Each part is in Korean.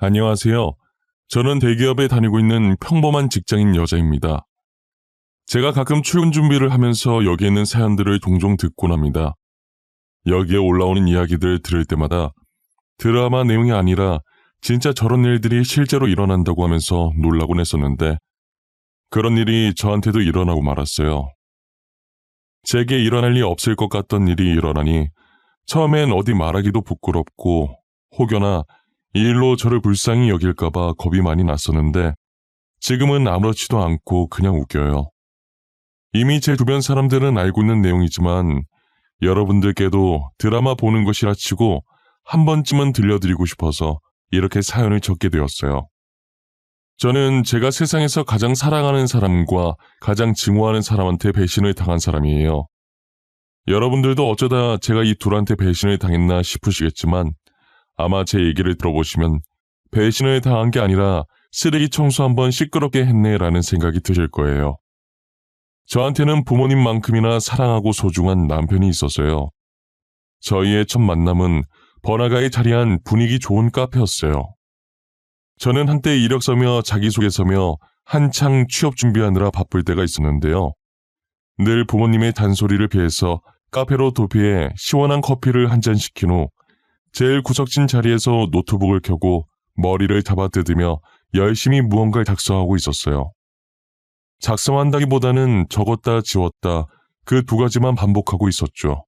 안녕하세요. 저는 대기업에 다니고 있는 평범한 직장인 여자입니다. 제가 가끔 출근 준비를 하면서 여기에 있는 사연들을 종종 듣곤 합니다. 여기에 올라오는 이야기들 들을 때마다 드라마 내용이 아니라 진짜 저런 일들이 실제로 일어난다고 하면서 놀라곤 했었는데 그런 일이 저한테도 일어나고 말았어요. 제게 일어날 리 없을 것 같던 일이 일어나니 처음엔 어디 말하기도 부끄럽고 혹여나 이 일로 저를 불쌍히 여길까봐 겁이 많이 났었는데 지금은 아무렇지도 않고 그냥 웃겨요. 이미 제 주변 사람들은 알고 있는 내용이지만 여러분들께도 드라마 보는 것이라 치고 한 번쯤은 들려드리고 싶어서 이렇게 사연을 적게 되었어요. 저는 제가 세상에서 가장 사랑하는 사람과 가장 증오하는 사람한테 배신을 당한 사람이에요. 여러분들도 어쩌다 제가 이 둘한테 배신을 당했나 싶으시겠지만 아마 제 얘기를 들어보시면 배신을 당한 게 아니라 쓰레기 청소 한번 시끄럽게 했네라는 생각이 드실 거예요. 저한테는 부모님만큼이나 사랑하고 소중한 남편이 있었어요. 저희의 첫 만남은 번화가에 자리한 분위기 좋은 카페였어요. 저는 한때 이력서며 자기소개서며 한창 취업 준비하느라 바쁠 때가 있었는데요. 늘 부모님의 잔소리를 피해서 카페로 도피해 시원한 커피를 한 잔 시킨 후 제일 구석진 자리에서 노트북을 켜고 머리를 잡아뜯으며 열심히 무언가를 작성하고 있었어요. 작성한다기보다는 적었다 지웠다 그 두 가지만 반복하고 있었죠.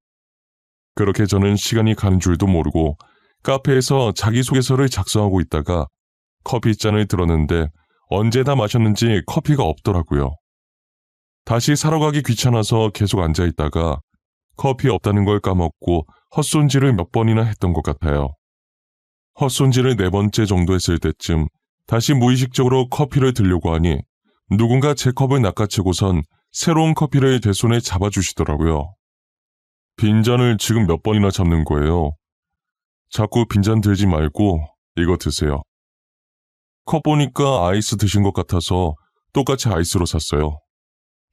그렇게 저는 시간이 가는 줄도 모르고 카페에서 자기소개서를 작성하고 있다가 커피잔을 들었는데 언제 다 마셨는지 커피가 없더라고요. 다시 사러 가기 귀찮아서 계속 앉아있다가 커피 없다는 걸 까먹고 헛손질을 몇 번이나 했던 것 같아요. 헛손질을 4번째 정도 했을 때쯤 다시 무의식적으로 커피를 들려고 하니 누군가 제 컵을 낚아채고선 새로운 커피를 제 손에 잡아주시더라고요. 빈잔을 지금 몇 번이나 잡는 거예요. 자꾸 빈잔 들지 말고 이거 드세요. 컵 보니까 아이스 드신 것 같아서 똑같이 아이스로 샀어요.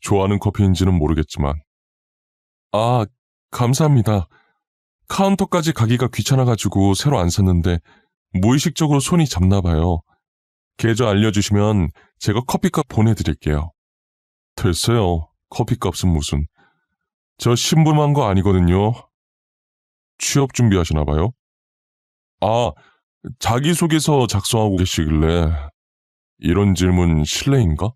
좋아하는 커피인지는 모르겠지만. 아, 감사합니다. 카운터까지 가기가 귀찮아가지고 새로 안 샀는데 무의식적으로 손이 잡나 봐요. 계좌 알려주시면 제가 커피값 보내드릴게요. 됐어요. 커피값은 무슨. 저 심부름한 거 아니거든요. 취업 준비하시나 봐요? 아, 자기소개서 작성하고 계시길래 이런 질문 실례인가?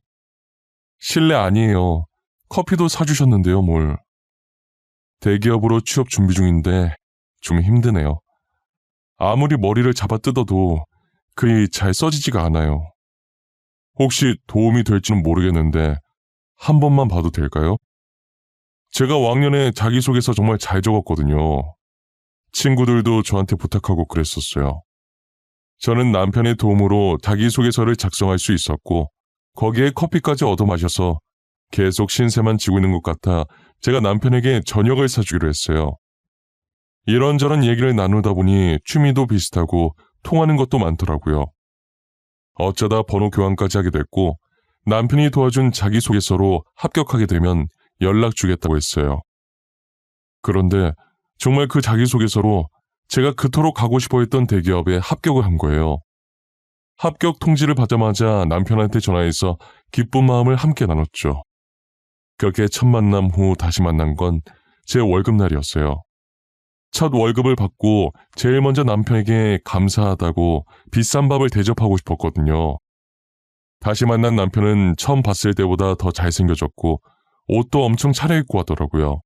실례 아니에요. 커피도 사주셨는데요, 뭘. 대기업으로 취업 준비 중인데 좀 힘드네요. 아무리 머리를 잡아 뜯어도 글이 잘 써지지가 않아요. 혹시 도움이 될지는 모르겠는데 한 번만 봐도 될까요? 제가 왕년에 자기소개서 정말 잘 적었거든요. 친구들도 저한테 부탁하고 그랬었어요. 저는 남편의 도움으로 자기소개서를 작성할 수 있었고 거기에 커피까지 얻어 마셔서 계속 신세만 지고 있는 것 같아 제가 남편에게 저녁을 사주기로 했어요. 이런저런 얘기를 나누다 보니 취미도 비슷하고 통하는 것도 많더라고요. 어쩌다 번호 교환까지 하게 됐고 남편이 도와준 자기소개서로 합격하게 되면 연락 주겠다고 했어요. 그런데 정말 그 자기소개서로 제가 그토록 가고 싶어 했던 대기업에 합격을 한 거예요. 합격 통지를 받자마자 남편한테 전화해서 기쁜 마음을 함께 나눴죠. 그렇게 첫 만남 후 다시 만난 건 제 월급날이었어요. 첫 월급을 받고 제일 먼저 남편에게 감사하다고 비싼 밥을 대접하고 싶었거든요. 다시 만난 남편은 처음 봤을 때보다 더 잘생겨졌고 옷도 엄청 차려입고 하더라고요.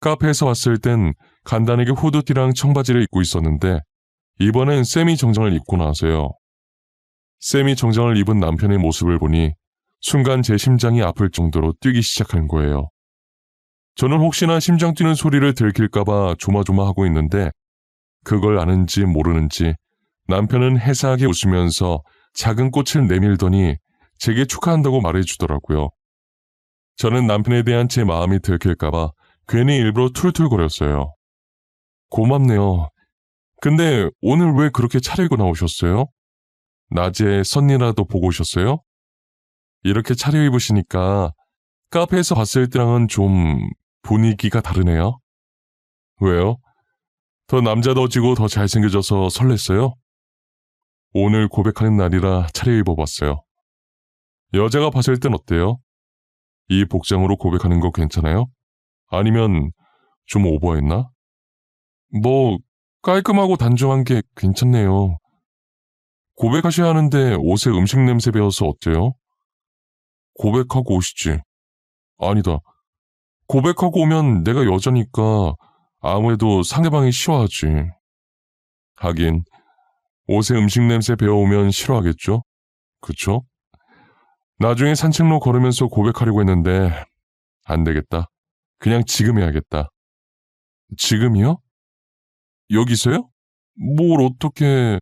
카페에서 봤을 땐 간단하게 후드티랑 청바지를 입고 있었는데 이번엔 세미 정장을 입고 나서요. 세미 정장을 입은 남편의 모습을 보니 순간 제 심장이 아플 정도로 뛰기 시작한 거예요. 저는 혹시나 심장 뛰는 소리를 들킬까봐 조마조마하고 있는데 그걸 아는지 모르는지 남편은 해사하게 웃으면서 작은 꽃을 내밀더니 제게 축하한다고 말해주더라고요. 저는 남편에 대한 제 마음이 들킬까봐 괜히 일부러 툴툴거렸어요. 고맙네요. 근데 오늘 왜 그렇게 차려입고 나오셨어요? 낮에 선이라도 보고 오셨어요? 이렇게 차려입으시니까 카페에서 봤을 때랑은 좀 분위기가 다르네요. 왜요? 더 남자다워지고 더 잘생겨져서 설렜어요? 오늘 고백하는 날이라 차려입어봤어요. 여자가 봤을 땐 어때요? 이 복장으로 고백하는 거 괜찮아요? 아니면 좀 오버했나? 뭐 깔끔하고 단정한 게 괜찮네요. 고백하셔야 하는데 옷에 음식 냄새 배어서 어때요? 고백하고 오시지. 아니다. 고백하고 오면 내가 여자니까 아무래도 상대방이 싫어하지. 하긴 옷에 음식 냄새 배어오면 싫어하겠죠? 그쵸? 나중에 산책로 걸으면서 고백하려고 했는데 안 되겠다. 그냥 지금 해야겠다. 지금이요? 여기서요? 뭘 어떻게...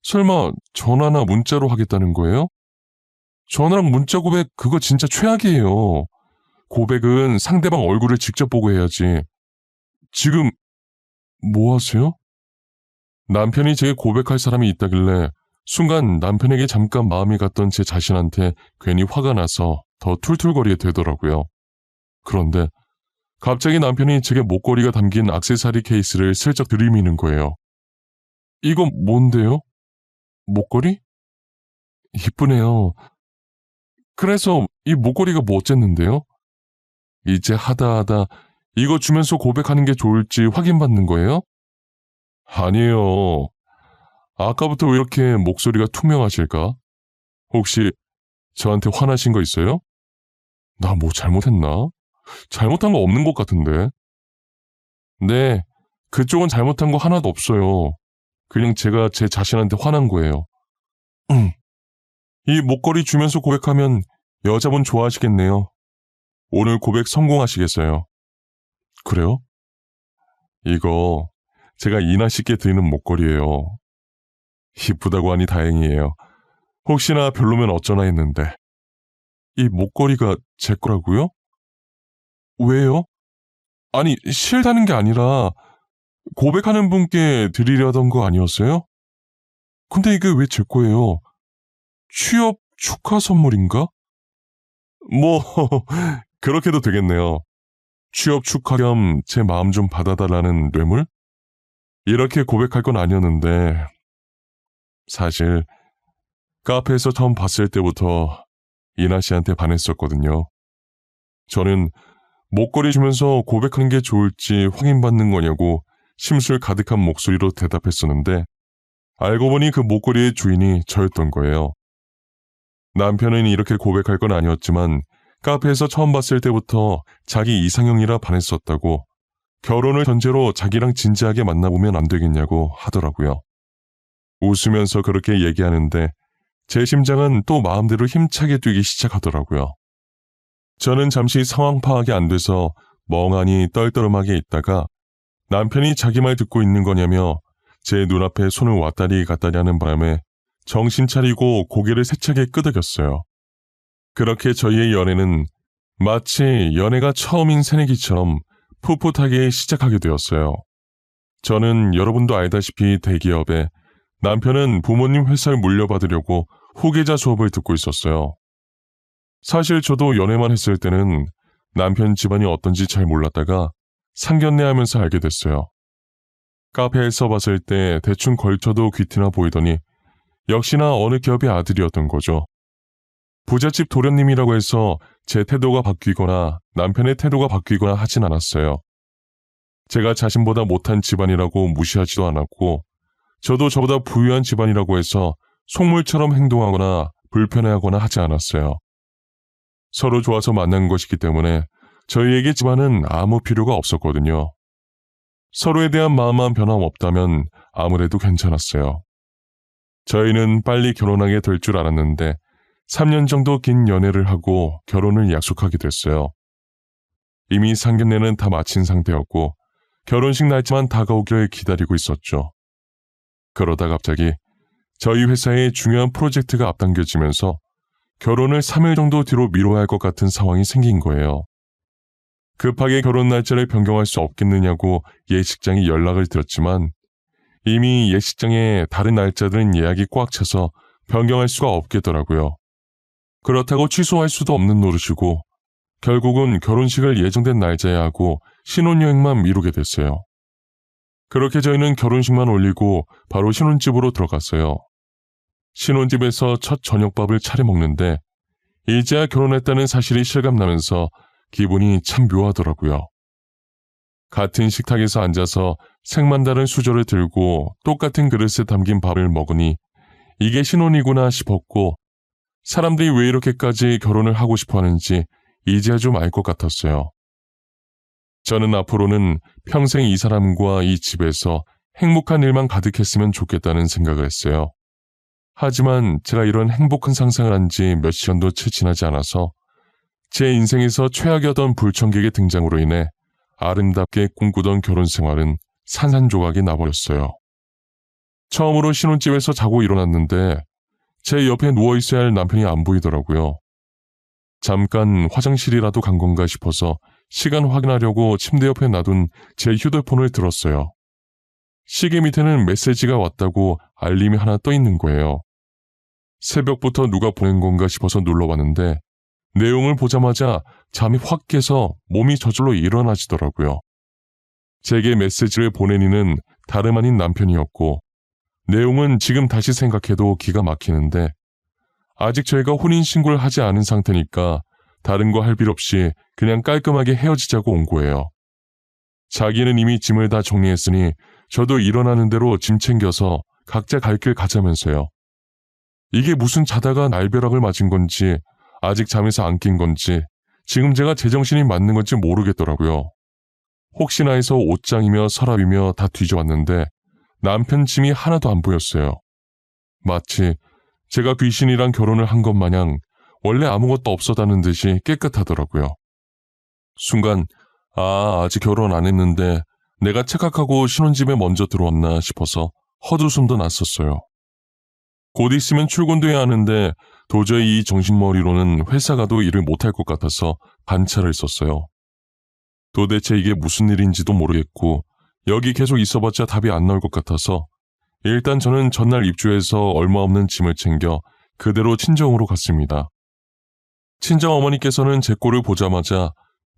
설마 전화나 문자로 하겠다는 거예요? 전화랑 문자 고백 그거 진짜 최악이에요. 고백은 상대방 얼굴을 직접 보고 해야지. 지금 뭐 하세요? 남편이 제게 고백할 사람이 있다길래 순간 남편에게 잠깐 마음이 갔던 제 자신한테 괜히 화가 나서 더 툴툴거리게 되더라고요. 그런데 갑자기 남편이 제게 목걸이가 담긴 액세서리 케이스를 슬쩍 들이미는 거예요. 이건 뭔데요? 목걸이? 이쁘네요. 그래서 이 목걸이가 뭐 어쨌는데요? 이제 하다 이거 주면서 고백하는 게 좋을지 확인받는 거예요? 아니에요. 아까부터 왜 이렇게 목소리가 투명하실까? 혹시 저한테 화나신 거 있어요? 나 뭐 잘못했나? 잘못한 거 없는 것 같은데. 네, 그쪽은 잘못한 거 하나도 없어요. 그냥 제가 제 자신한테 화난 거예요. 이 목걸이 주면서 고백하면 여자분 좋아하시겠네요. 오늘 고백 성공하시겠어요. 그래요? 이거 제가 이나 씨께 드리는 목걸이에요. 이쁘다고 하니 다행이에요. 혹시나 별로면 어쩌나 했는데. 이 목걸이가 제 거라고요? 왜요? 아니, 싫다는 게 아니라 고백하는 분께 드리려던 거 아니었어요? 근데 이게 왜 제 거예요? 취업 축하 선물인가? 뭐, 그렇게도 되겠네요. 취업 축하 겸 제 마음 좀 받아달라는 뇌물? 이렇게 고백할 건 아니었는데, 사실 카페에서 처음 봤을 때부터 이나 씨한테 반했었거든요. 저는 목걸이 주면서 고백하는 게 좋을지 확인받는 거냐고 심술 가득한 목소리로 대답했었는데 알고 보니 그 목걸이의 주인이 저였던 거예요. 남편은 이렇게 고백할 건 아니었지만 카페에서 처음 봤을 때부터 자기 이상형이라 반했었다고 결혼을 전제로 자기랑 진지하게 만나보면 안 되겠냐고 하더라고요. 웃으면서 그렇게 얘기하는데 제 심장은 또 마음대로 힘차게 뛰기 시작하더라고요. 저는 잠시 상황 파악이 안 돼서 멍하니 떨떠름하게 있다가 남편이 자기 말 듣고 있는 거냐며 제 눈앞에 손을 왔다리 갔다리 하는 바람에 정신 차리고 고개를 세차게 끄덕였어요. 그렇게 저희의 연애는 마치 연애가 처음인 새내기처럼 풋풋하게 시작하게 되었어요. 저는 여러분도 알다시피 대기업에, 남편은 부모님 회사를 물려받으려고 후계자 수업을 듣고 있었어요. 사실 저도 연애만 했을 때는 남편 집안이 어떤지 잘 몰랐다가 상견례 하면서 알게 됐어요. 카페에서 봤을 때 대충 걸쳐도 귀티나 보이더니 역시나 어느 기업의 아들이었던 거죠. 부잣집 도련님이라고 해서 제 태도가 바뀌거나 남편의 태도가 바뀌거나 하진 않았어요. 제가 자신보다 못한 집안이라고 무시하지도 않았고 저도 저보다 부유한 집안이라고 해서 속물처럼 행동하거나 불편해하거나 하지 않았어요. 서로 좋아서 만난 것이기 때문에 저희에게 집안은 아무 필요가 없었거든요. 서로에 대한 마음만 변함없다면 아무래도 괜찮았어요. 저희는 빨리 결혼하게 될 줄 알았는데 3년 정도 긴 연애를 하고 결혼을 약속하게 됐어요. 이미 상견례는 다 마친 상태였고 결혼식 날짜만 다가오기를 기다리고 있었죠. 그러다 갑자기 저희 회사의 중요한 프로젝트가 앞당겨지면서 결혼을 3일 정도 뒤로 미뤄야 할 것 같은 상황이 생긴 거예요. 급하게 결혼 날짜를 변경할 수 없겠느냐고 예식장이 연락을 드렸지만 이미 예식장에 다른 날짜들은 예약이 꽉 차서 변경할 수가 없겠더라고요. 그렇다고 취소할 수도 없는 노릇이고 결국은 결혼식을 예정된 날짜에 하고 신혼여행만 미루게 됐어요. 그렇게 저희는 결혼식만 올리고 바로 신혼집으로 들어갔어요. 신혼집에서 첫 저녁밥을 차려 먹는데 이제야 결혼했다는 사실이 실감나면서 기분이 참 묘하더라고요. 같은 식탁에서 앉아서 색만 다른 수저를 들고 똑같은 그릇에 담긴 밥을 먹으니 이게 신혼이구나 싶었고 사람들이 왜 이렇게까지 결혼을 하고 싶어 하는지 이제야 좀 알 것 같았어요. 저는 앞으로는 평생 이 사람과 이 집에서 행복한 일만 가득했으면 좋겠다는 생각을 했어요. 하지만 제가 이런 행복한 상상을 한 지 몇 시간도 채 지나지 않아서 제 인생에서 최악이었던 불청객의 등장으로 인해 아름답게 꿈꾸던 결혼 생활은 산산조각이 나버렸어요. 처음으로 신혼집에서 자고 일어났는데 제 옆에 누워있어야 할 남편이 안 보이더라고요. 잠깐 화장실이라도 간 건가 싶어서 시간 확인하려고 침대 옆에 놔둔 제 휴대폰을 들었어요. 시계 밑에는 메시지가 왔다고 알림이 하나 떠 있는 거예요. 새벽부터 누가 보낸 건가 싶어서 눌러봤는데 내용을 보자마자 잠이 확 깨서 몸이 저절로 일어나지더라고요. 제게 메시지를 보낸 이는 다름 아닌 남편이었고 내용은 지금 다시 생각해도 기가 막히는데 아직 저희가 혼인신고를 하지 않은 상태니까 다른 거 할 필요 없이 그냥 깔끔하게 헤어지자고 온 거예요. 자기는 이미 짐을 다 정리했으니 저도 일어나는 대로 짐 챙겨서 각자 갈 길 가자면서요. 이게 무슨 자다가 날벼락을 맞은 건지 아직 잠에서 안 깬 건지 지금 제가 제정신이 맞는 건지 모르겠더라고요. 혹시나 해서 옷장이며 서랍이며 다 뒤져왔는데 남편 짐이 하나도 안 보였어요. 마치 제가 귀신이랑 결혼을 한 것 마냥 원래 아무것도 없었다는 듯이 깨끗하더라고요. 순간 아직 결혼 안 했는데 내가 착각하고 신혼집에 먼저 들어왔나 싶어서 헛웃음도 났었어요. 곧 있으면 출근도 해야 하는데 도저히 이 정신머리로는 회사 가도 일을 못할 것 같아서 반차를 썼어요. 도대체 이게 무슨 일인지도 모르겠고 여기 계속 있어봤자 답이 안 나올 것 같아서 일단 저는 전날 입주해서 얼마 없는 짐을 챙겨 그대로 친정으로 갔습니다. 친정어머니께서는 제 꼴을 보자마자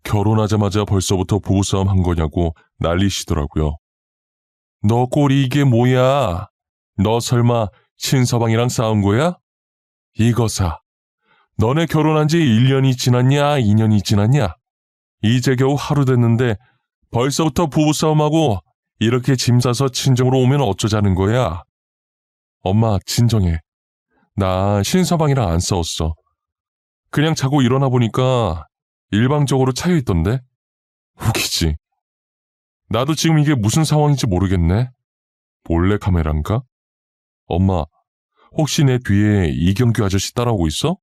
결혼하자마자 벌써부터 부부싸움 한 거냐고 난리시더라고요. 너 꼴이 이게 뭐야? 너 설마 신서방이랑 싸운 거야? 이거사, 너네 결혼한 지 1년이 지났냐 2년이 지났냐? 이제 겨우 하루 됐는데 벌써부터 부부싸움하고 이렇게 짐 싸서 친정으로 오면 어쩌자는 거야? 엄마 진정해. 나 신서방이랑 안 싸웠어. 그냥 자고 일어나 보니까 일방적으로 차여있던데? 웃기지. 나도 지금 이게 무슨 상황인지 모르겠네. 몰래카메라인가? 엄마, 혹시 내 뒤에 이경규 아저씨 따라오고 있어?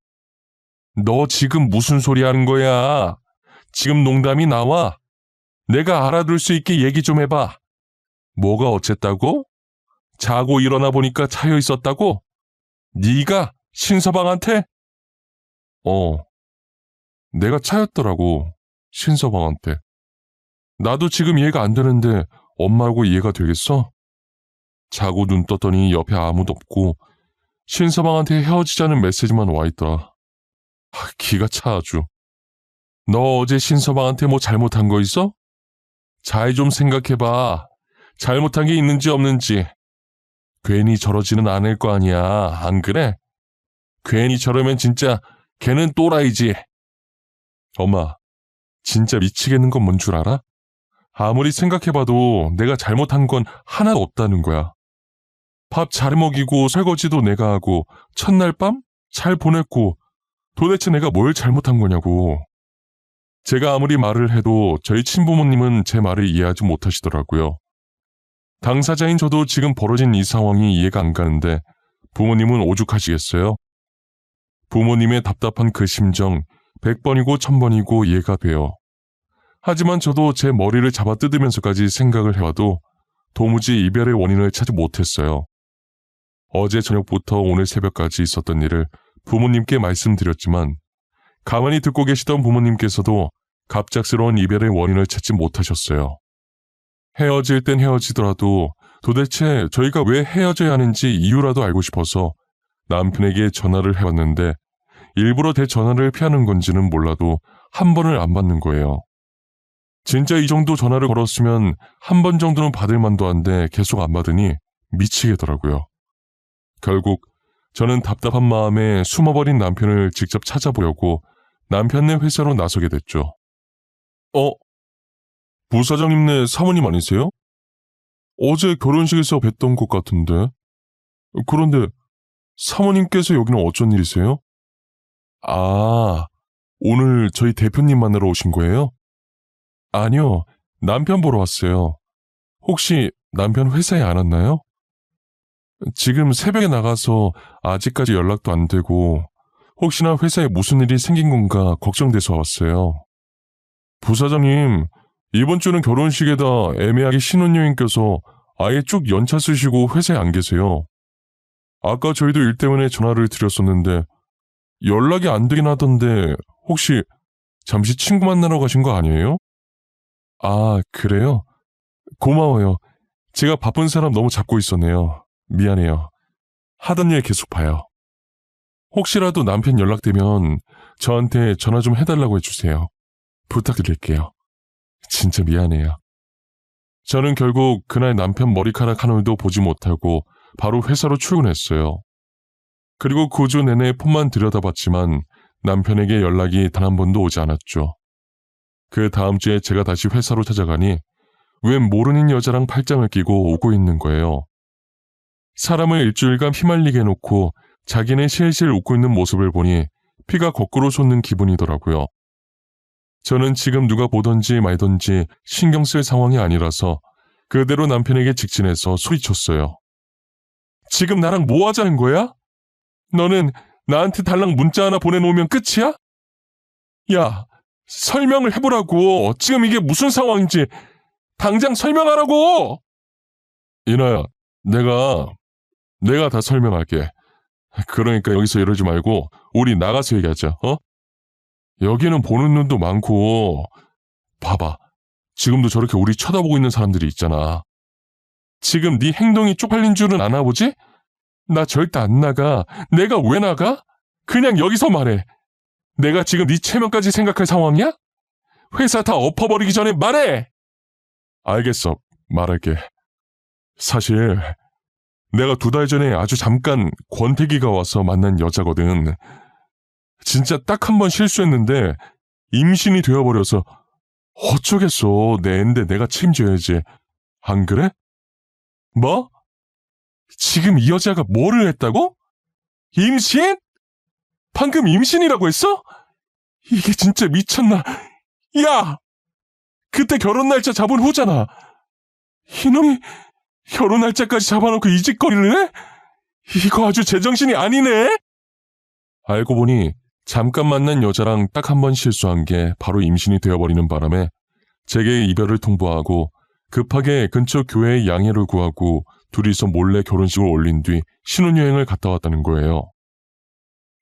너 지금 무슨 소리 하는 거야? 지금 농담이 나와? 내가 알아들 수 있게 얘기 좀 해봐. 뭐가 어쨌다고? 자고 일어나 보니까 차여 있었다고? 네가 신서방한테? 내가 차였더라고, 신서방한테. 나도 지금 이해가 안 되는데 엄마하고 이해가 되겠어? 자고 눈 떴더니 옆에 아무도 없고 신서방한테 헤어지자는 메시지만 와있더라. 기가 차 아주. 너 어제 신서방한테 뭐 잘못한 거 있어? 잘 좀 생각해봐. 잘못한 게 있는지 없는지. 괜히 저러지는 않을 거 아니야, 안 그래? 괜히 저러면 진짜 걔는 또라이지. 엄마, 진짜 미치겠는 건 뭔 줄 알아? 아무리 생각해봐도 내가 잘못한 건 하나도 없다는 거야. 밥 잘 먹이고 설거지도 내가 하고 첫날 밤 잘 보냈고 도대체 내가 뭘 잘못한 거냐고. 제가 아무리 말을 해도 저희 친부모님은 제 말을 이해하지 못하시더라고요. 당사자인 저도 지금 벌어진 이 상황이 이해가 안 가는데 부모님은 오죽하시겠어요? 부모님의 답답한 그 심정 100번이고 1000번이고 이해가 돼요. 하지만 저도 제 머리를 잡아 뜯으면서까지 생각을 해와도 도무지 이별의 원인을 찾지 못했어요. 어제 저녁부터 오늘 새벽까지 있었던 일을 부모님께 말씀드렸지만 가만히 듣고 계시던 부모님께서도 갑작스러운 이별의 원인을 찾지 못하셨어요. 헤어질 땐 헤어지더라도 도대체 저희가 왜 헤어져야 하는지 이유라도 알고 싶어서 남편에게 전화를 해왔는데 일부러 대 전화를 피하는 건지는 몰라도 한 번을 안 받는 거예요. 진짜 이 정도 전화를 걸었으면 한 번 정도는 받을 만도 한데 계속 안 받으니 미치겠더라고요. 결국 저는 답답한 마음에 숨어버린 남편을 직접 찾아보려고 남편네 회사로 나서게 됐죠. 부사장님네 사모님 아니세요? 어제 결혼식에서 뵀던 것 같은데. 그런데 사모님께서 여기는 어쩐 일이세요? 아, 오늘 저희 대표님 만나러 오신 거예요? 아니요, 남편 보러 왔어요. 혹시 남편 회사에 안 왔나요? 지금 새벽에 나가서 아직까지 연락도 안 되고 혹시나 회사에 무슨 일이 생긴 건가 걱정돼서 왔어요. 부사장님, 이번 주는 결혼식에다 애매하게 신혼여행 껴서 아예 쭉 연차 쓰시고 회사에 안 계세요. 아까 저희도 일 때문에 전화를 드렸었는데 연락이 안 되긴 하던데 혹시 잠시 친구 만나러 가신 거 아니에요? 아, 그래요? 고마워요. 제가 바쁜 사람 너무 잡고 있었네요. 미안해요. 하던 일 계속 봐요. 혹시라도 남편 연락되면 저한테 전화 좀 해달라고 해주세요. 부탁드릴게요. 진짜 미안해요. 저는 결국 그날 남편 머리카락 한 올도 보지 못하고 바로 회사로 출근했어요. 그리고 그 주 내내 폰만 들여다봤지만 남편에게 연락이 단 한 번도 오지 않았죠. 그 다음 주에 제가 다시 회사로 찾아가니 웬 모르는 여자랑 팔짱을 끼고 오고 있는 거예요. 사람을 일주일간 피말리게 해놓고 자기는 실실 웃고 있는 모습을 보니 피가 거꾸로 솟는 기분이더라고요. 저는 지금 누가 보던지 말던지 신경 쓸 상황이 아니라서 그대로 남편에게 직진해서 소리쳤어요. 지금 나랑 뭐 하자는 거야? 너는 나한테 달랑 문자 하나 보내놓으면 끝이야? 야, 설명을 해보라고. 지금 이게 무슨 상황인지 당장 설명하라고! 이나야, 내가 다 설명할게. 그러니까 여기서 이러지 말고 우리 나가서 얘기하자, 어? 여기는 보는 눈도 많고 봐봐. 지금도 저렇게 우리 쳐다보고 있는 사람들이 있잖아. 지금 네 행동이 쪽팔린 줄은 아나 보지? 나 절대 안 나가. 내가 왜 나가? 그냥 여기서 말해. 내가 지금 네 체면까지 생각할 상황이야? 회사 다 엎어버리기 전에 말해! 알겠어. 말할게. 사실 내가 2달 전에 아주 잠깐 권태기가 와서 만난 여자거든. 진짜 딱 한 번 실수했는데 임신이 되어버려서 어쩌겠어. 내 앤데 내가 책임져야지. 안 그래? 뭐? 지금 이 여자가 뭐를 했다고? 임신? 방금 임신이라고 했어? 이게 진짜 미쳤나? 야! 그때 결혼 날짜 잡은 후잖아. 이놈이 결혼 날짜까지 잡아놓고 이 짓거리를 해? 이거 아주 제정신이 아니네? 알고 보니 잠깐 만난 여자랑 딱 한 번 실수한 게 바로 임신이 되어버리는 바람에 제게 이별을 통보하고 급하게 근처 교회에 양해를 구하고 둘이서 몰래 결혼식을 올린 뒤 신혼여행을 갔다 왔다는 거예요.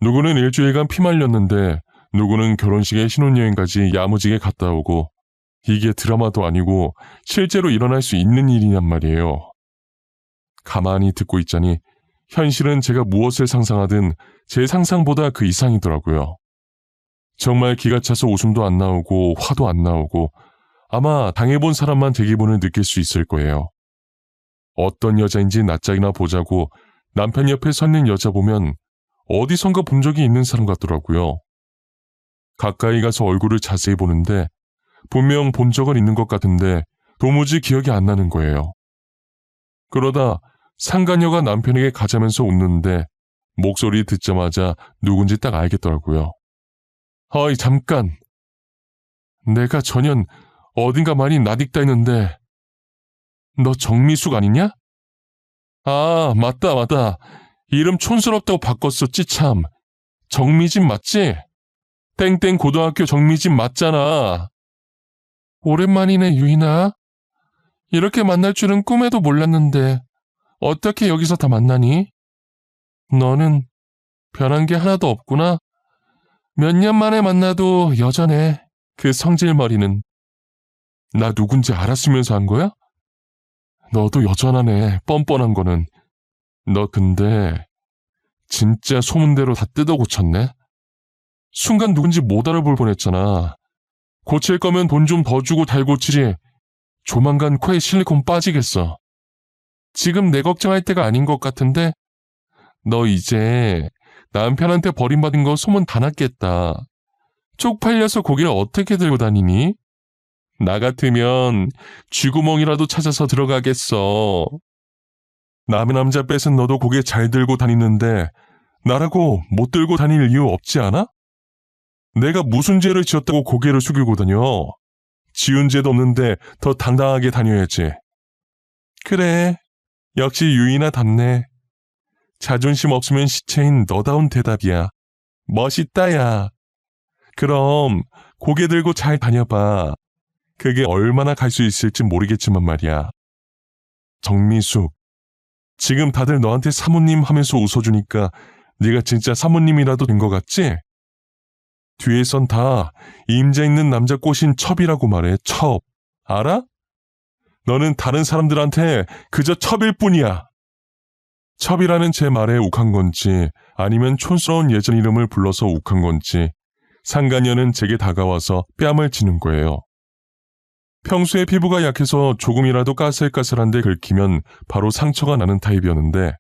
누구는 일주일간 피말렸는데 누구는 결혼식에 신혼여행까지 야무지게 갔다 오고 이게 드라마도 아니고 실제로 일어날 수 있는 일이냔 말이에요. 가만히 듣고 있자니 현실은 제가 무엇을 상상하든 제 상상보다 그 이상이더라고요. 정말 기가 차서 웃음도 안 나오고 화도 안 나오고 아마 당해본 사람만 제 기분을 느낄 수 있을 거예요. 어떤 여자인지 낯짝이나 보자고 남편 옆에 서 있는 여자 보면 어디선가 본 적이 있는 사람 같더라고요. 가까이 가서 얼굴을 자세히 보는데 분명 본 적은 있는 것 같은데 도무지 기억이 안 나는 거예요. 그러다 상간녀가 남편에게 가자면서 웃는데 목소리 듣자마자 누군지 딱 알겠더라고요. 어이, 잠깐. 내가 전현 어딘가 많이 낯익다 했는데 너 정미숙 아니냐? 아, 맞다. 이름 촌스럽다고 바꿨었지 참. 정미진 맞지? 땡땡 고등학교 정미진 맞잖아. 오랜만이네, 유인아. 이렇게 만날 줄은 꿈에도 몰랐는데 어떻게 여기서 다 만나니? 너는 변한 게 하나도 없구나. 몇 년 만에 만나도 여전해. 그 성질머리는. 나 누군지 알았으면서 한 거야? 너도 여전하네, 뻔뻔한 거는. 너 근데 진짜 소문대로 다 뜯어 고쳤네? 순간 누군지 못 알아볼 뻔했잖아. 고칠 거면 돈 좀 더 주고 달 고치지. 조만간 코에 실리콘 빠지겠어. 지금 내 걱정할 때가 아닌 것 같은데 너 이제 남편한테 버림받은 거 소문 다 났겠다. 쪽팔려서 고개를 어떻게 들고 다니니? 나 같으면 쥐구멍이라도 찾아서 들어가겠어. 남의 남자 뺏은 너도 고개 잘 들고 다니는데 나라고 못 들고 다닐 이유 없지 않아? 내가 무슨 죄를 지었다고 고개를 숙이고 다녀? 지은 죄도 없는데 더 당당하게 다녀야지. 그래, 역시 유이나답네. 자존심 없으면 시체인 너다운 대답이야. 멋있다, 야. 그럼 고개 들고 잘 다녀봐. 그게 얼마나 갈 수 있을지 모르겠지만 말이야. 정미숙, 지금 다들 너한테 사모님 하면서 웃어주니까 네가 진짜 사모님이라도 된 것 같지? 뒤에선 다 임자 있는 남자 꼬신 첩이라고 말해, 첩. 알아? 너는 다른 사람들한테 그저 첩일 뿐이야. 첩이라는 제 말에 욱한 건지 아니면 촌스러운 예전 이름을 불러서 욱한 건지 상간녀는 제게 다가와서 뺨을 치는 거예요. 평소에 피부가 약해서 조금이라도 까슬까슬한데 긁히면 바로 상처가 나는 타입이었는데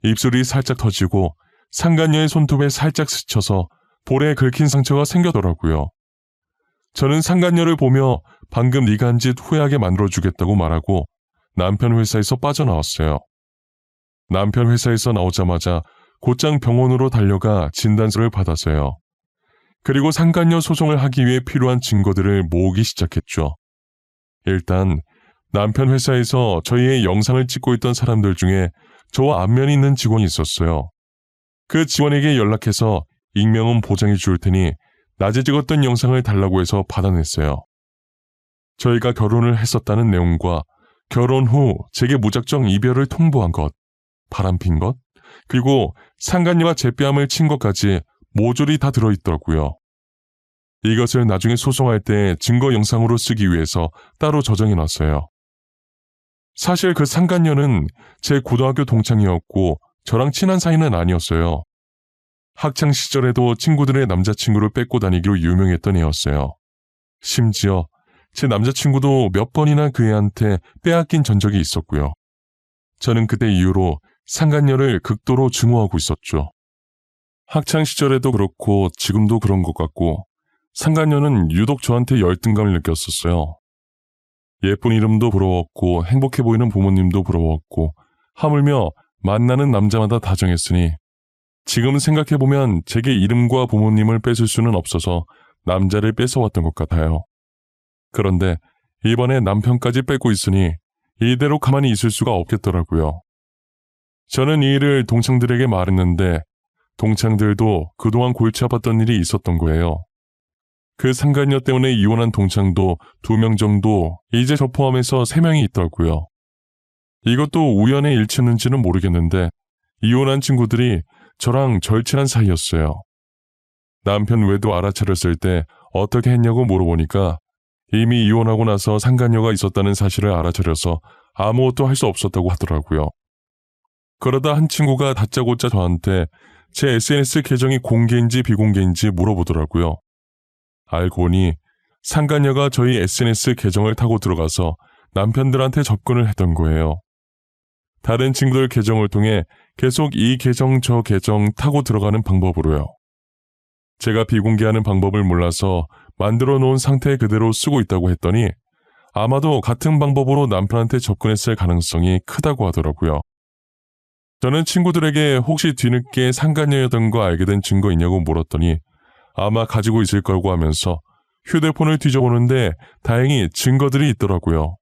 입술이 살짝 터지고 상간녀의 손톱에 살짝 스쳐서 볼에 긁힌 상처가 생겨더라고요. 저는 상간녀를 보며 방금 네가 한 짓 후회하게 만들어주겠다고 말하고 남편 회사에서 빠져나왔어요. 남편 회사에서 나오자마자 곧장 병원으로 달려가 진단서를 받았어요. 그리고 상간녀 소송을 하기 위해 필요한 증거들을 모으기 시작했죠. 일단 남편 회사에서 저희의 영상을 찍고 있던 사람들 중에 저와 안면이 있는 직원이 있었어요. 그 직원에게 연락해서 익명은 보장해 줄 테니 낮에 찍었던 영상을 달라고 해서 받아냈어요. 저희가 결혼을 했었다는 내용과 결혼 후 제게 무작정 이별을 통보한 것, 바람핀 것, 그리고 상간녀가 제 뺨을 친 것까지 모조리 다 들어있더라고요. 이것을 나중에 소송할 때 증거 영상으로 쓰기 위해서 따로 저장해놨어요. 사실 그 상간녀는 제 고등학교 동창이었고 저랑 친한 사이는 아니었어요. 학창 시절에도 친구들의 남자친구를 뺏고 다니기로 유명했던 애였어요. 심지어 제 남자친구도 몇 번이나 그 애한테 빼앗긴 전적이 있었고요. 저는 그때 이후로 상간녀를 극도로 증오하고 있었죠. 학창 시절에도 그렇고 지금도 그런 것 같고 상간녀는 유독 저한테 열등감을 느꼈었어요. 예쁜 이름도 부러웠고 행복해 보이는 부모님도 부러웠고 하물며 만나는 남자마다 다정했으니 지금 생각해보면 제게 이름과 부모님을 뺏을 수는 없어서 남자를 뺏어왔던 것 같아요. 그런데 이번에 남편까지 뺏고 있으니 이대로 가만히 있을 수가 없겠더라고요. 저는 이 일을 동창들에게 말했는데 동창들도 그동안 골치 아팠던 일이 있었던 거예요. 그 상간녀 때문에 이혼한 동창도 2명 정도, 이제 저 포함해서 3명이 있더라고요. 이것도 우연의 일치였는지는 모르겠는데 이혼한 친구들이 저랑 절친한 사이였어요. 남편 외도 알아차렸을 때 어떻게 했냐고 물어보니까 이미 이혼하고 나서 상간녀가 있었다는 사실을 알아차려서 아무것도 할 수 없었다고 하더라고요. 그러다 한 친구가 다짜고짜 저한테 제 SNS 계정이 공개인지 비공개인지 물어보더라고요. 알고 보니 상간녀가 저희 SNS 계정을 타고 들어가서 남편들한테 접근을 했던 거예요. 다른 친구들 계정을 통해 계속 이 계정 저 계정 타고 들어가는 방법으로요. 제가 비공개하는 방법을 몰라서 만들어 놓은 상태 그대로 쓰고 있다고 했더니 아마도 같은 방법으로 남편한테 접근했을 가능성이 크다고 하더라고요. 저는 친구들에게 혹시 뒤늦게 상간녀였던 거 알게 된 증거 있냐고 물었더니 아마 가지고 있을 거라고 하면서 휴대폰을 뒤져보는데 다행히 증거들이 있더라고요.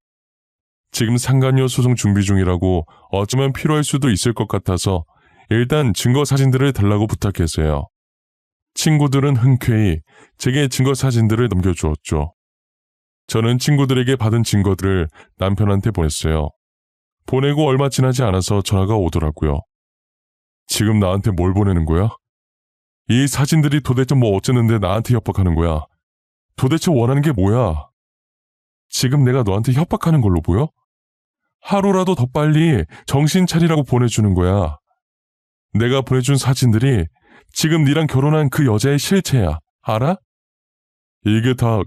지금 상간녀 소송 준비 중이라고 어쩌면 필요할 수도 있을 것 같아서 일단 증거 사진들을 달라고 부탁했어요. 친구들은 흔쾌히 제게 증거 사진들을 넘겨주었죠. 저는 친구들에게 받은 증거들을 남편한테 보냈어요. 보내고 얼마 지나지 않아서 전화가 오더라고요. 지금 나한테 뭘 보내는 거야? 이 사진들이 도대체 뭐 어쩌는데 나한테 협박하는 거야? 도대체 원하는 게 뭐야? 지금 내가 너한테 협박하는 걸로 보여? 하루라도 더 빨리 정신 차리라고 보내주는 거야. 내가 보내준 사진들이 지금 네랑 결혼한 그 여자의 실체야. 알아? 이게 다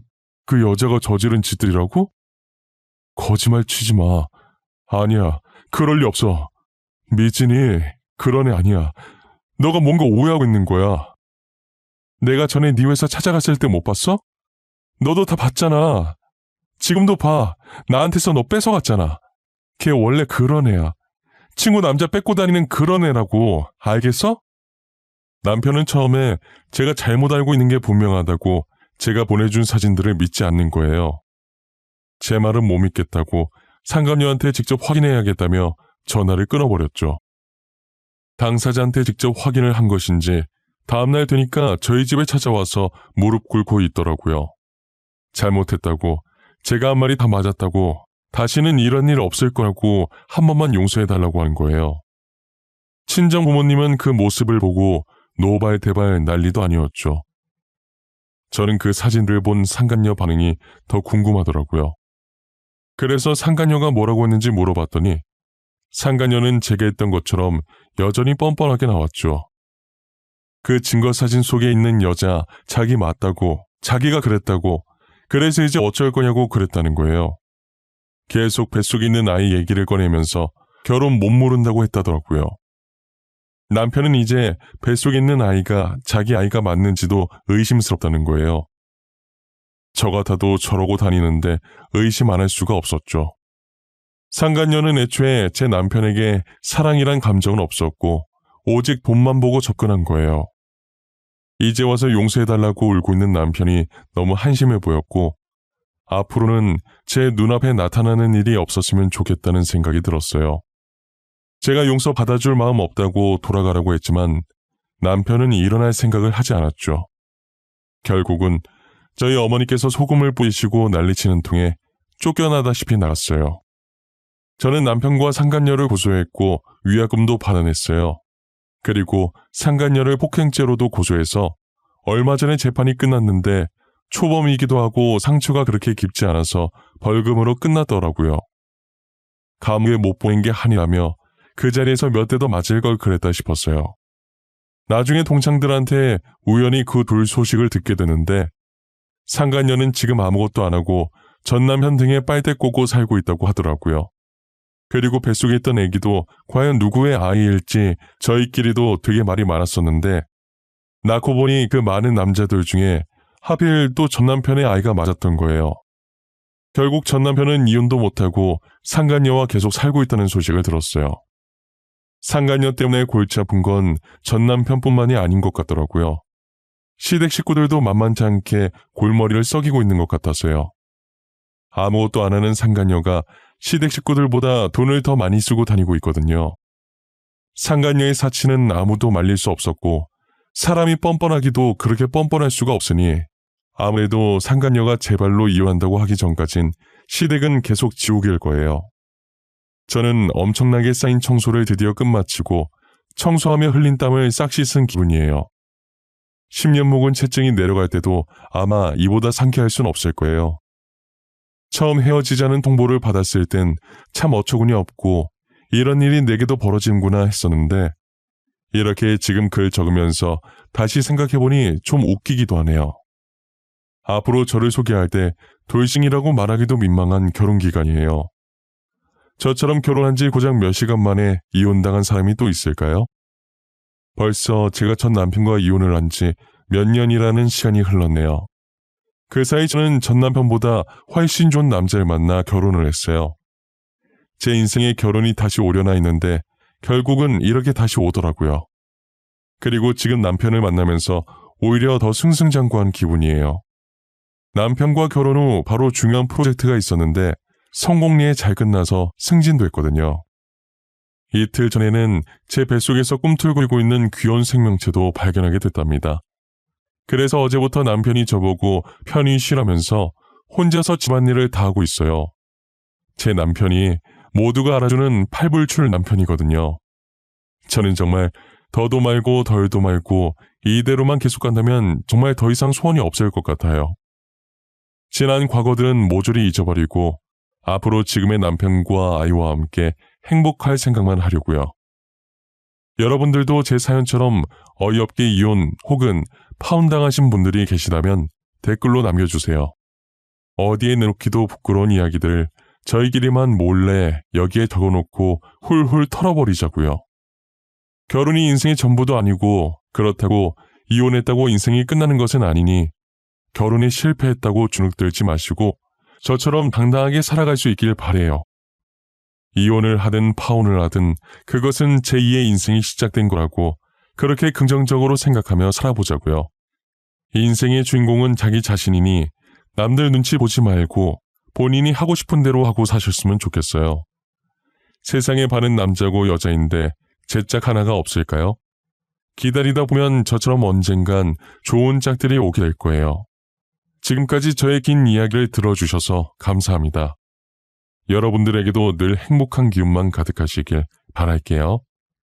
그 여자가 저지른 짓들이라고? 거짓말 치지 마. 아니야, 그럴 리 없어. 미진이 그런 애 아니야. 너가 뭔가 오해하고 있는 거야. 내가 전에 네 회사 찾아갔을 때 못 봤어? 너도 다 봤잖아. 지금도 봐. 나한테서 너 뺏어갔잖아. 걔 원래 그런 애야. 친구 남자 뺏고 다니는 그런 애라고. 알겠어? 남편은 처음에 제가 잘못 알고 있는 게 분명하다고 제가 보내준 사진들을 믿지 않는 거예요. 제 말은 못 믿겠다고 상간녀한테 직접 확인해야겠다며 전화를 끊어버렸죠. 당사자한테 직접 확인을 한 것인지 다음날 되니까 저희 집에 찾아와서 무릎 꿇고 있더라고요. 잘못했다고, 제가 한 말이 다 맞았다고, 다시는 이런 일 없을 거라고 한 번만 용서해달라고 한 거예요. 친정 부모님은 그 모습을 보고 노발대발 난리도 아니었죠. 저는 그 사진을 본 상간녀 반응이 더 궁금하더라고요. 그래서 상간녀가 뭐라고 했는지 물어봤더니 상간녀는 제가 했던 것처럼 여전히 뻔뻔하게 나왔죠. 그 증거 사진 속에 있는 여자 자기 맞다고, 자기가 그랬다고, 그래서 이제 어쩔 거냐고 그랬다는 거예요. 계속 뱃속에 있는 아이 얘기를 꺼내면서 결혼 못 모른다고 했다더라고요. 남편은 이제 뱃속에 있는 아이가 자기 아이가 맞는지도 의심스럽다는 거예요. 저 같아도 저러고 다니는데 의심 안 할 수가 없었죠. 상간녀는 애초에 제 남편에게 사랑이란 감정은 없었고 오직 돈만 보고 접근한 거예요. 이제 와서 용서해달라고 울고 있는 남편이 너무 한심해 보였고 앞으로는 제 눈앞에 나타나는 일이 없었으면 좋겠다는 생각이 들었어요. 제가 용서 받아줄 마음 없다고 돌아가라고 했지만 남편은 일어날 생각을 하지 않았죠. 결국은 저희 어머니께서 소금을 뿌리시고 난리치는 통에 쫓겨나다시피 나갔어요. 저는 남편과 상간녀를 고소했고 위약금도 받아냈어요. 그리고 상간녀를 폭행죄로도 고소해서 얼마 전에 재판이 끝났는데 초범이기도 하고 상처가 그렇게 깊지 않아서 벌금으로 끝났더라고요. 감옥에 못 보낸 게 한이라며 그 자리에서 몇 대 더 맞을 걸 그랬다 싶었어요. 나중에 동창들한테 우연히 그 둘 소식을 듣게 되는데 상간녀는 지금 아무것도 안 하고 전 남편 등에 빨대 꽂고 살고 있다고 하더라고요. 그리고 뱃속에 있던 아기도 과연 누구의 아이일지 저희끼리도 되게 말이 많았었는데 낳고 보니 그 많은 남자들 중에 하필 또 전 남편의 아이가 맞았던 거예요. 결국 전 남편은 이혼도 못하고 상간녀와 계속 살고 있다는 소식을 들었어요. 상간녀 때문에 골치 아픈 건 전 남편뿐만이 아닌 것 같더라고요. 시댁 식구들도 만만치 않게 골머리를 썩이고 있는 것 같아서요. 아무것도 안 하는 상간녀가 시댁 식구들보다 돈을 더 많이 쓰고 다니고 있거든요. 상간녀의 사치는 아무도 말릴 수 없었고 사람이 뻔뻔하기도 그렇게 뻔뻔할 수가 없으니 아무래도 상간녀가 제 발로 이혼한다고 하기 전까진 시댁은 계속 지옥일 거예요. 저는 엄청나게 쌓인 청소를 드디어 끝마치고 청소하며 흘린 땀을 싹 씻은 기분이에요. 10년 묵은 채증이 내려갈 때도 아마 이보다 상쾌할 순 없을 거예요. 처음 헤어지자는 통보를 받았을 땐 참 어처구니 없고 이런 일이 내게도 벌어지는구나 했었는데 이렇게 지금 글 적으면서 다시 생각해보니 좀 웃기기도 하네요. 앞으로 저를 소개할 때 돌싱이라고 말하기도 민망한 결혼기간이에요. 저처럼 결혼한 지 고작 몇 시간 만에 이혼당한 사람이 또 있을까요? 벌써 제가 전 남편과 이혼을 한 지 몇 년이라는 시간이 흘렀네요. 그 사이 저는 전 남편보다 훨씬 좋은 남자를 만나 결혼을 했어요. 제 인생에 결혼이 다시 오려나 했는데 결국은 이렇게 다시 오더라고요. 그리고 지금 남편을 만나면서 오히려 더 승승장구한 기분이에요. 남편과 결혼 후 바로 중요한 프로젝트가 있었는데 성공리에 잘 끝나서 승진됐거든요. 이틀 전에는 제 뱃속에서 꿈틀거리고 있는 귀여운 생명체도 발견하게 됐답니다. 그래서 어제부터 남편이 저보고 편히 쉬라면서 혼자서 집안일을 다 하고 있어요. 제 남편이 모두가 알아주는 팔불출 남편이거든요. 저는 정말 더도 말고 덜도 말고 이대로만 계속 간다면 정말 더 이상 소원이 없을 것 같아요. 지난 과거들은 모조리 잊어버리고 앞으로 지금의 남편과 아이와 함께 행복할 생각만 하려고요. 여러분들도 제 사연처럼 어이없게 이혼 혹은 파혼당하신 분들이 계시다면 댓글로 남겨주세요. 어디에 내놓기도 부끄러운 이야기들 저희끼리만 몰래 여기에 적어놓고 훌훌 털어버리자고요. 결혼이 인생의 전부도 아니고 그렇다고 이혼했다고 인생이 끝나는 것은 아니니 결혼에 실패했다고 주눅들지 마시고 저처럼 당당하게 살아갈 수 있길 바래요. 이혼을 하든 파혼을 하든 그것은 제2의 인생이 시작된 거라고 그렇게 긍정적으로 생각하며 살아보자고요. 인생의 주인공은 자기 자신이니 남들 눈치 보지 말고 본인이 하고 싶은 대로 하고 사셨으면 좋겠어요. 세상에 반은 남자고 여자인데 제짝 하나가 없을까요? 기다리다 보면 저처럼 언젠간 좋은 짝들이 오게 될 거예요. 지금까지 저의 긴 이야기를 들어주셔서 감사합니다. 여러분들에게도 늘 행복한 기운만 가득하시길 바랄게요.